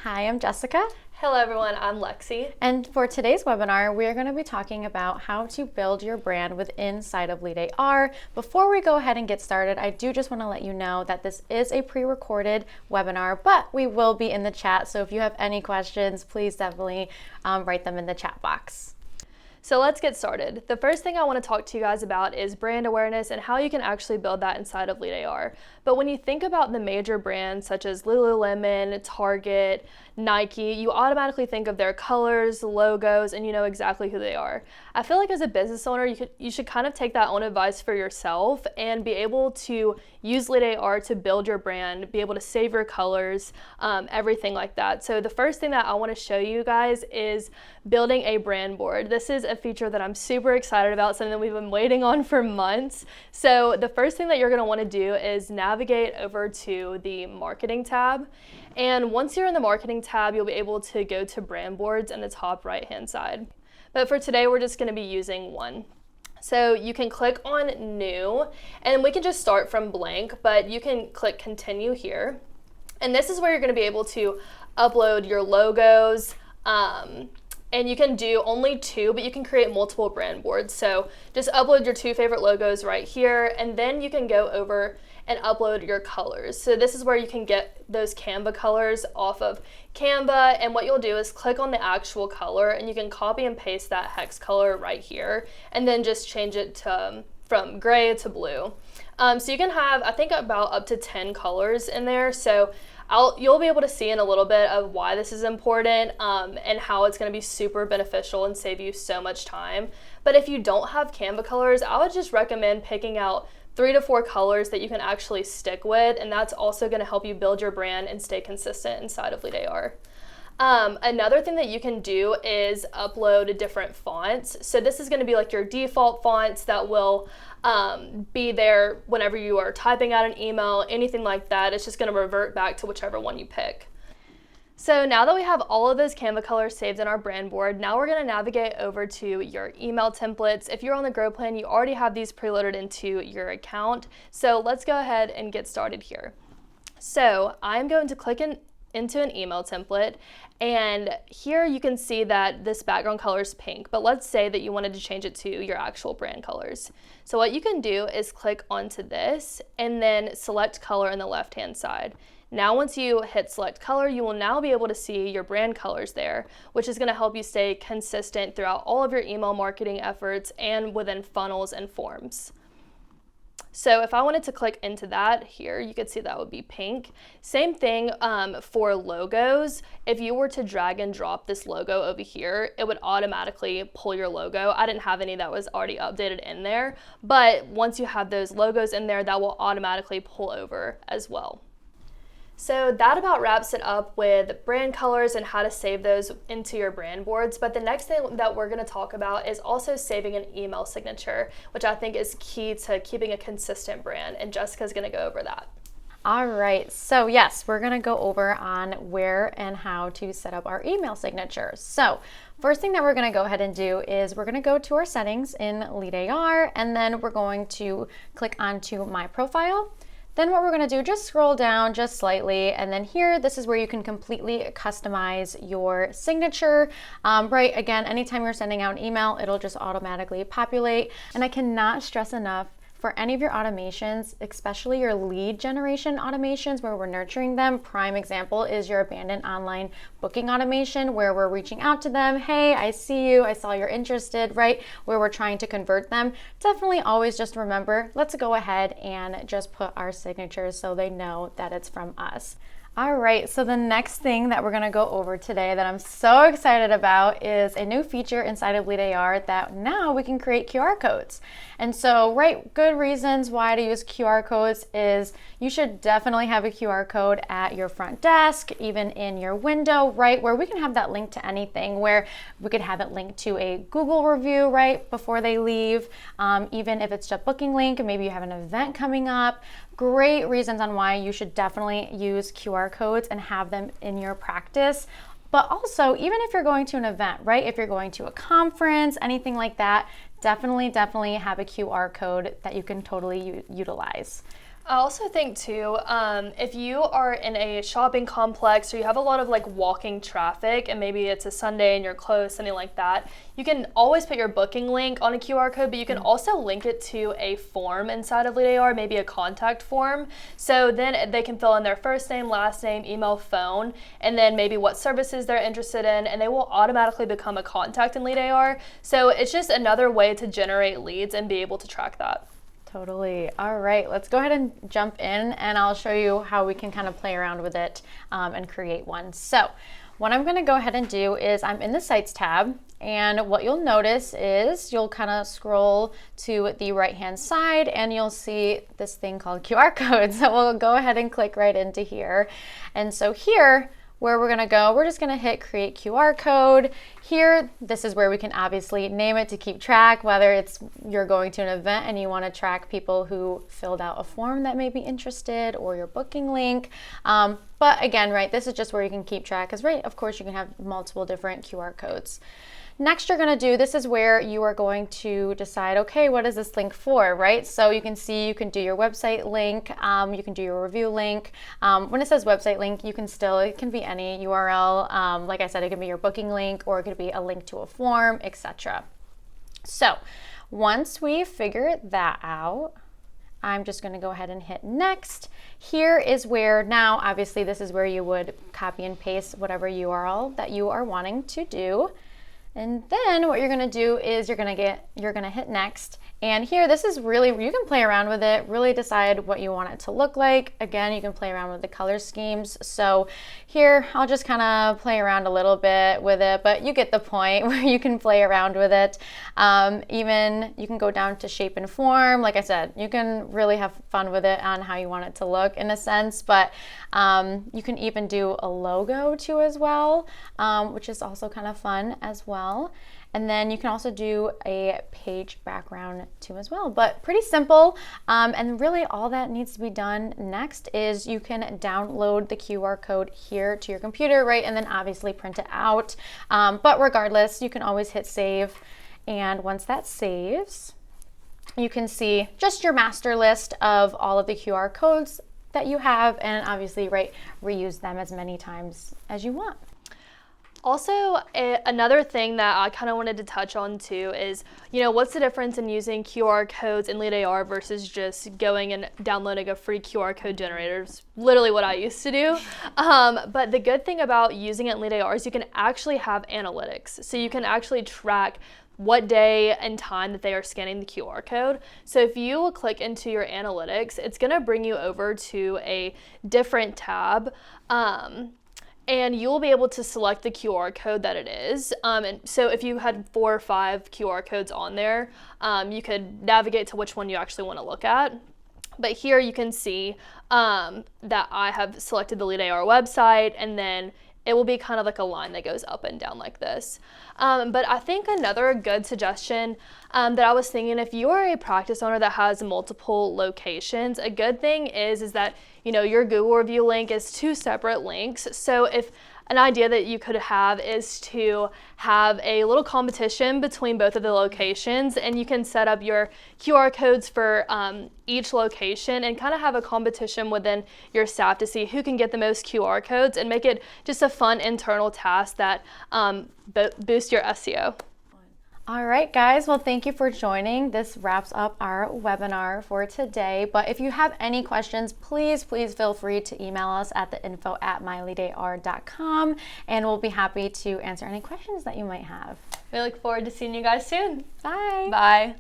Hi, I'm Jessica. Hello everyone, I'm Lexi. And for today's webinar, we are going to be talking about how to build your brand inside of LeadAR. Before we go ahead and get started, I do just want to let you know that this is a pre-recorded webinar, but we will be in the chat. So if you have any questions, please definitely write them in the chat box. So let's get started. The first thing I want to talk to you guys about is brand awareness and how you can actually build that inside of LeadAR. But when you think about the major brands such as Lululemon, Target, Nike, you automatically think of their colors, logos, and you know exactly who they are. I feel like as a business owner, you should kind of take that own advice for yourself and be able to use LeadAR to build your brand, be able to save your colors, everything like that. So the first thing that I want to show you guys is building a brand board. This is a feature that I'm super excited about, something that we've been waiting on for months. So the first thing that you're going to want to do is navigate over to the marketing tab. And once you're in the marketing tab, you'll be able to go to brand boards in the top right hand side. But for today, we're just going to be using one. So you can click on new and we can just start from blank, but you can click continue here. And this is where you're going to be able to upload your logos. And you can do only two, but you can create multiple brand boards. So just upload your two favorite logos right here, and then you can go over and upload your colors. So this is where you can get those Canva colors off of Canva, and what you'll do is click on the actual color, and you can copy and paste that hex color right here, and then just change it to from gray to blue. So you can have, I think, about up to 10 colors in there. So you'll be able to see in a little bit of why this is important and how it's going to be super beneficial and save you so much time. But if you don't have Canva colors, I would just recommend picking out 3 to 4 colors that you can actually stick with, and that's also going to help you build your brand and stay consistent inside of LeadAR. Another thing that you can do is upload different fonts. So this is going to be like your default fonts that will be there whenever you are typing out an email, anything like that. It's just going to revert back to whichever one you pick. So now that we have all of those Canva colors saved in our brand board, now we're going to navigate over to your email templates. If you're on the Grow Plan, you already have these preloaded into your account. So let's go ahead and get started here. So I'm going to click into an email template, and here you can see that this background color is pink, but let's say that you wanted to change it to your actual brand colors. So what you can do is click onto this and then select color on the left hand side. Now once you hit select color, you will now be able to see your brand colors there, which is going to help you stay consistent throughout all of your email marketing efforts and within funnels and forms. So if I wanted to click into that here, you could see that would be pink. Same thing for logos. If you were to drag and drop this logo over here, it would automatically pull your logo. I didn't have any that was already updated in there, but once you have those logos in there, that will automatically pull over as well. So that about wraps it up with brand colors and how to save those into your brand boards. But the next thing that we're going to talk about is also saving an email signature, which I think is key to keeping a consistent brand. And Jessica's going to go over that. All right, so yes, we're going to go over on where and how to set up our email signature. So first thing that we're going to go ahead and do is we're going to go to our settings in LeadAR, and then we're going to click onto My Profile. Then what we're going to do, just scroll down just slightly, and then here, this is where you can completely customize your signature. Right, again, anytime you're sending out an email, it'll just automatically populate. And I cannot stress enough, for any of your automations, especially your lead generation automations where we're nurturing them, prime example is your abandoned online booking automation where we're reaching out to them. Hey, I see you, I saw you're interested, right? Where we're trying to convert them. Definitely always just remember, let's go ahead and just put our signatures so they know that it's from us. All right, so the next thing that we're gonna go over today that I'm so excited about is a new feature inside of LeadAR that now we can create QR codes. And so, right, good reasons why to use QR codes is you should definitely have a QR code at your front desk, even in your window, right, where we can have that link to anything, where we could have it linked to a Google review, right, before they leave, even if it's just a booking link, maybe you have an event coming up. Great reasons on why you should definitely use QR codes and have them in your practice. But also, even if you're going to an event, right? If you're going to a conference, anything like that, definitely have a QR code that you can totally utilize. I also think too, if you are in a shopping complex or you have a lot of like walking traffic and maybe it's a Sunday and you're closed, something like that, you can always put your booking link on a QR code, but you can also link it to a form inside of LeadAR, maybe a contact form. So then they can fill in their first name, last name, email, phone, and then maybe what services they're interested in, and they will automatically become a contact in LeadAR. So it's just another way to generate leads and be able to track that. Totally. All right, let's go ahead and jump in and I'll show you how we can kind of play around with it and create one. So what I'm going to go ahead and do is I'm in the Sites tab, and what you'll notice is you'll kind of scroll to the right hand side and you'll see this thing called QR codes. So we'll go ahead and click right into here. And so here, where we're gonna go, we're just gonna hit create QR code. Here, this is where we can obviously name it to keep track, whether it's you're going to an event and you wanna track people who filled out a form that may be interested, or your booking link. But again, right, this is just where you can keep track, because right, of course you can have multiple different QR codes. Next you're gonna do, this is where you are going to decide, okay, what is this link for, right? So you can see, you can do your website link, you can do your review link. When it says website link, you can still, it can be any URL. Like I said, it can be your booking link, or it could be a link to a form, etc. So once we figure that out, I'm just gonna go ahead and hit next. Here is where, now obviously this is where you would copy and paste whatever URL that you are wanting to do. And then what you're gonna do is you're gonna hit next. And here, this is really, you can play around with it, really decide what you want it to look like. Again, you can play around with the color schemes. So here, I'll just kind of play around a little bit with it, but you get the point where you can play around with it. Even you can go down to shape and form. Like I said, you can really have fun with it on how you want it to look in a sense, but you can even do a logo too as well, which is also kind of fun as well. And then you can also do a page background too as well, but pretty simple. And really all that needs to be done next is you can download the QR code here to your computer, right? And then obviously print it out. But regardless, you can always hit save. And once that saves, you can see just your master list of all of the QR codes that you have, and obviously, right, reuse them as many times as you want. Also, another thing that I kind of wanted to touch on too is, what's the difference in using QR codes in LeadAR versus just going and downloading a free QR code generator? It's literally what I used to do. But the good thing about using it in LeadAR is you can actually have analytics. So you can actually track what day and time that they are scanning the QR code. So if you will click into your analytics, it's gonna bring you over to a different tab. And you'll be able to select the QR code that it is. And so if you had 4 or 5 QR codes on there, you could navigate to which one you actually want to look at. But here you can see that I have selected the LeadAR website, and then it will be kind of like a line that goes up and down like this. But I think another good suggestion that I was thinking, if you are a practice owner that has multiple locations, a good thing is that your Google review link is 2 separate links. So if an idea that you could have is to have a little competition between both of the locations, and you can set up your QR codes for each location and kind of have a competition within your staff to see who can get the most QR codes, and make it just a fun internal task that boosts your SEO. All right, guys. Well, thank you for joining. This wraps up our webinar for today. But if you have any questions, please feel free to email us at the info@myleadar.com, and we'll be happy to answer any questions that you might have. We look forward to seeing you guys soon. Bye. Bye.